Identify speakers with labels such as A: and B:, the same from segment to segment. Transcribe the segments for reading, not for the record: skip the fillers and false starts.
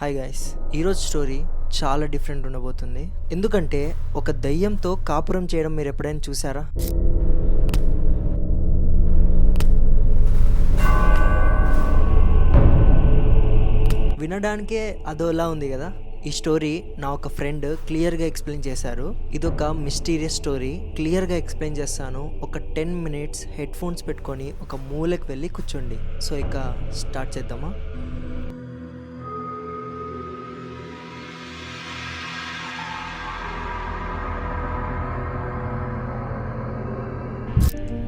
A: Hi guys, ఈరోజు story చాలా different ఉండబోతుంది. ఎందుకంటే ఒక దయ్యంతో కాపురం చేయడం మీరు ఎప్పుడైనా చూసారా? వినడానికే అదోలా ఉంది కదా. ఈ స్టోరీ నా ఒక ఫ్రెండ్ క్లియర్గా ఎక్స్ప్లెయిన్ చేశారు. ఇదొక మిస్టీరియస్ స్టోరీ. క్లియర్గా ఎక్స్ప్లెయిన్ చేస్తాను. ఒక 10 minutes హెడ్ ఫోన్స్ పెట్టుకొని ఒక మూలకు వెళ్ళి కూర్చోండి. సో ఇక స్టార్ట్ చేద్దామా?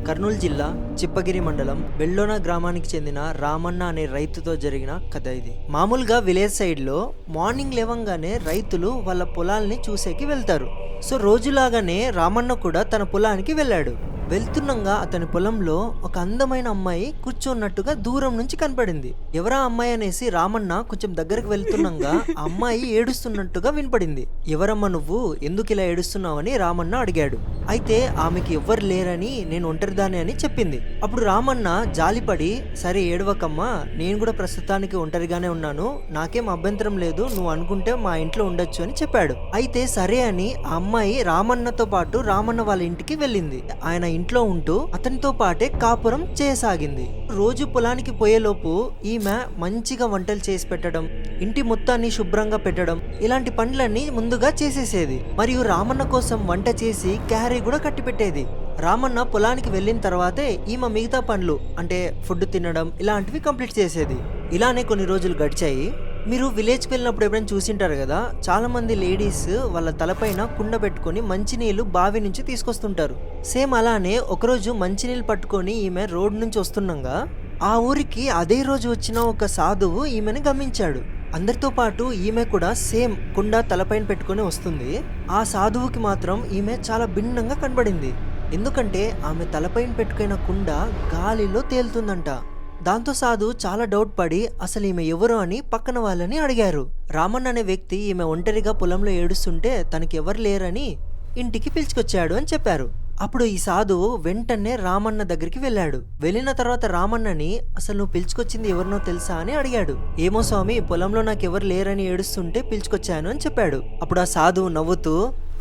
A: కర్నూలు జిల్లా చిప్పగిరి మండలం బెల్లోన గ్రామానికి చెందిన రామన్న అనే రైతుతో జరిగిన కథ ఇది. మామూలుగా విలేజ్ సైడ్ లో మార్నింగ్ లేవంగానే రైతులు వాళ్ళ పొలాల్ని చూసేకి వెళ్తారు. సో రోజులాగానే రామన్న కూడా తన పొలానికి వెళ్ళాడు. వెళ్తుండగా అతని పొలంలో ఒక అందమైన అమ్మాయి కూర్చున్నట్టుగా దూరం నుంచి కనపడింది. ఎవరా అమ్మాయి అనేసి రామన్న కొంచెం దగ్గరకు వెళ్తుండగా ఆ అమ్మాయి ఏడుస్తున్నట్టుగా వినపడింది. ఎవరమ్మా నువ్వు, ఎందుకు ఇలా ఏడుస్తున్నావని రామన్న అడిగాడు. అయితే ఆమెకి ఎవ్వరు లేరని, నేను ఒంటరిదాని అని చెప్పింది. అప్పుడు రామన్న జాలిపడి, సరే ఏడవకమ్మా, నేను కూడా ప్రస్తుతానికి ఒంటరిగానే ఉన్నాను, నాకేం అభ్యంతరం లేదు, నువ్వు అనుకుంటే మా ఇంట్లో ఉండొచ్చు అని చెప్పాడు. అయితే సరే అని ఆ అమ్మాయి రామన్నతో పాటు రామన్న వాళ్ళ ఇంటికి వెళ్ళింది. ఆయన ఇంట్లో ఉంటూ అతనితో పాటే కాపురం చేయసాగింది. రోజు పొలానికి పోయేలోపు ఈమె మంచిగా వంటలు చేసి పెట్టడం, ఇంటి మొత్తాన్ని శుభ్రంగా పెట్టడం, ఇలాంటి పనులన్నీ ముందుగా చేసేసేది. మరియు రామన్న కోసం వంట చేసి క్యారీ కూడా కట్టి పెట్టేది. రామన్న పొలానికి వెళ్ళిన తర్వాతే ఈమె మిగతా పనులు అంటే ఫుడ్ తినడం ఇలాంటివి కంప్లీట్ చేసేది. ఇలానే కొన్ని రోజులు గడిచాయి. మీరు విలేజ్కి వెళ్ళినప్పుడు ఎప్పుడైనా చూసింటారు కదా, చాలా మంది లేడీస్ వాళ్ళ తలపైన కుండ పెట్టుకొని మంచినీళ్ళు బావి నుంచి తీసుకొస్తుంటారు. సేమ్ అలానే ఒకరోజు మంచినీళ్ళు పట్టుకొని ఈమె రోడ్ నుంచి వస్తుండగా ఆ ఊరికి అదే రోజు వచ్చిన ఒక సాధువు ఈమెను గమనించాడు. అందరితో పాటు ఈమె కూడా సేమ్ కుండ తలపైన పెట్టుకొని వస్తుంది. ఆ సాధువుకి మాత్రం ఈమె చాలా భిన్నంగా కనబడింది. ఎందుకంటే ఆమె తలపైన పెట్టుకున్న కుండ గాలిలో తేలుతుందంట. దాంతో సాధు చాలా డౌట్ పడి అసలు ఈమె ఎవరు అని పక్కన వాళ్ళని అడిగారు. రామన్ అనే వ్యక్తి ఈమె ఒంటరిగా పొలంలో ఏడుస్తుంటే తనకి ఎవరు లేరని ఇంటికి పిలుచుకొచ్చాడు అని చెప్పారు. అప్పుడు ఈ సాధువు వెంటనే రామన్న దగ్గరికి వెళ్ళాడు. వెళ్ళిన తర్వాత రామన్నని అసలు నువ్వు పిలుచుకొచ్చింది ఎవరినో తెలుసా అని అడిగాడు. ఏమో స్వామి, పొలంలో నాకు ఎవరు లేరని ఏడుస్తుంటే పిలుచుకొచ్చాను అని చెప్పాడు. అప్పుడు ఆ సాధువు నవ్వుతూ,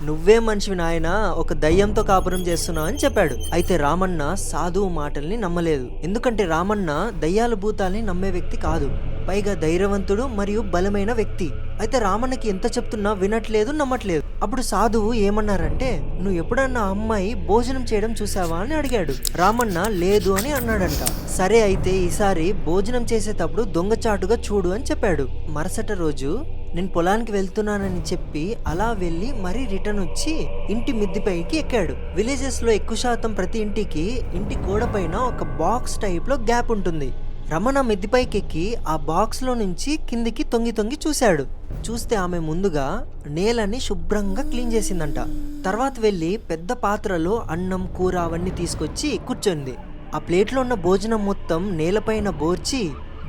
A: నువ్వే మనిషివి నాయన, ఒక దయ్యంతో కాపురం చేస్తున్నావు అని చెప్పాడు. అయితే రామన్న సాధువు మాటల్ని నమ్మలేదు. ఎందుకంటే రామన్న దయ్యాల భూతాల్ని నమ్మే వ్యక్తి కాదు, పైగా ధైర్యవంతుడు మరియు బలమైన వ్యక్తి. అయితే రామన్నకి ఎంత చెప్తున్నా వినట్లేదు, నమ్మట్లేదు. అప్పుడు సాధువు ఏమన్నారంటే, నువ్వు ఎప్పుడన్నా అమ్మాయి భోజనం చేయడం చూసావా అని అడిగాడు. రామన్న లేదు అని అన్నాడంట. సరే అయితే ఈసారి భోజనం చేసేటప్పుడు దొంగచాటుగా చూడు అని చెప్పాడు. మరుసటి రోజు నేను పొలానికి వెళ్తున్నానని చెప్పి అలా వెళ్ళి మరీ రిటర్న్ వచ్చి ఇంటి మిద్దిపైకి ఎక్కాడు. విలేజెస్ లో ఎక్కువ శాతం ప్రతి ఇంటికి ఇంటి గోడ పైన ఒక బాక్స్ టైప్ లో గ్యాప్ ఉంటుంది. రమణ మిద్దిపైకి ఎక్కి ఆ బాక్స్ లో నుంచి కిందికి తొంగి చూశాడు. చూస్తే ఆమె ముందుగా నేలని శుభ్రంగా క్లీన్ చేసిందంట. తర్వాత వెళ్ళి పెద్ద పాత్రలో అన్నం కూర అవన్నీ తీసుకొచ్చి కూర్చొంది. ఆ ప్లేట్లో ఉన్న భోజనం మొత్తం నేలపైన బోర్చి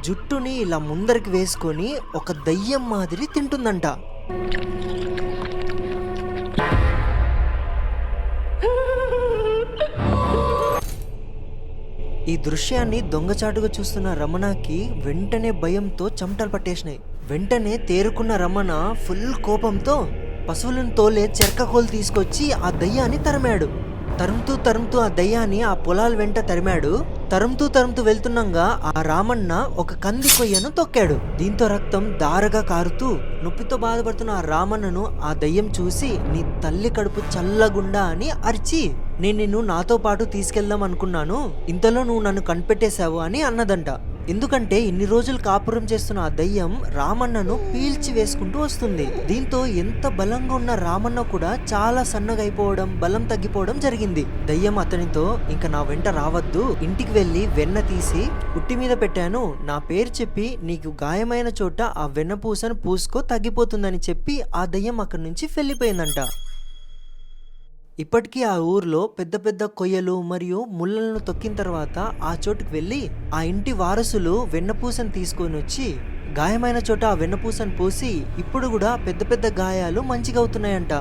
A: జుట్టుని ఇలా ముందరికి వేసుకొని ఒక దయ్యం మాదిరి తింటుందంట. ఈ దృశ్యాన్ని దొంగచాటుగా చూస్తున్న రమణకి వెంటనే భయంతో చెమటలు పట్టేసినాయి. వెంటనే తేరుకున్న రమణ ఫుల్ కోపంతో పశువులను తోలే చెరకకోలు తీసుకొచ్చి ఆ దయ్యాన్ని తరిమాడు. తరుముతూ ఆ దయ్యాన్ని ఆ పొలాల వెంట తరిమాడు. తరుముతూ వెళ్తుండగా ఆ రామన్న ఒక కంది కొయ్యను తొక్కాడు. దీంతో రక్తం దారగా కారుతూ నొప్పితో బాధపడుతున్న ఆ రామన్నను ఆ దయ్యం చూసి, నీ తల్లి కడుపు చల్లగుండా అని అరిచి, నేను నిన్ను నాతో పాటు తీసుకెళ్దాం అనుకున్నాను, ఇంతలో నువ్వు నన్ను కనిపెట్టేశావు అని అన్నదంట. ఎందుకంటే ఇన్ని రోజులు కాపురం చేస్తున్న ఆ దయ్యం రామన్నను పీల్చి వేసుకుంటూ వస్తుంది. దీంతో ఎంత బలంగా ఉన్న రామన్న కూడా చాలా సన్నగా అయిపోవడం, బలం తగ్గిపోవడం జరిగింది. దయ్యం అతనితో, ఇంకా నా వెంట రావద్దు, ఇంటికి వెళ్ళి వెన్న తీసి పుట్టి మీద పెట్టాను, నా పేరు చెప్పి నీకు గాయమైన చోట ఆ వెన్న పూసను పూసుకో, తగ్గిపోతుందని చెప్పి ఆ దయ్యం అక్కడి నుంచి వెళ్ళిపోయిందంట. ఇప్పటికీ ఆ ఊర్లో పెద్ద పెద్ద కొయ్యలు మరియు ముళ్ళలను తొక్కిన తర్వాత ఆ చోటుకు వెళ్ళి ఆ ఇంటి వారసులు వెన్నపూసను తీసుకొని వచ్చి గాయమైన చోట ఆ వెన్నపూసను పూసి ఇప్పుడు కూడా పెద్ద పెద్ద గాయాలు మంచిగా అవుతున్నాయంట.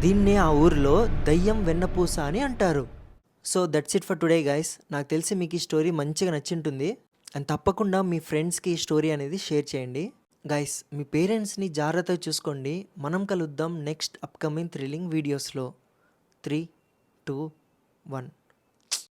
A: దీన్నే ఆ ఊర్లో దయ్యం వెన్నపూస అని అంటారు. So that's it for today guys. నాకు తెలిసి మీకు ఈ స్టోరీ మంచిగా నచ్చింటుంది. అండ్ తప్పకుండా మీ ఫ్రెండ్స్కి ఈ స్టోరీ అనేది షేర్ చేయండి. గైస్ మీ పేరెంట్స్ని జాగ్రత్తగా చూసుకోండి. మనం కలుద్దాం నెక్స్ట్ అప్కమింగ్ థ్రిల్లింగ్ వీడియోస్లో. 3, 2, 1.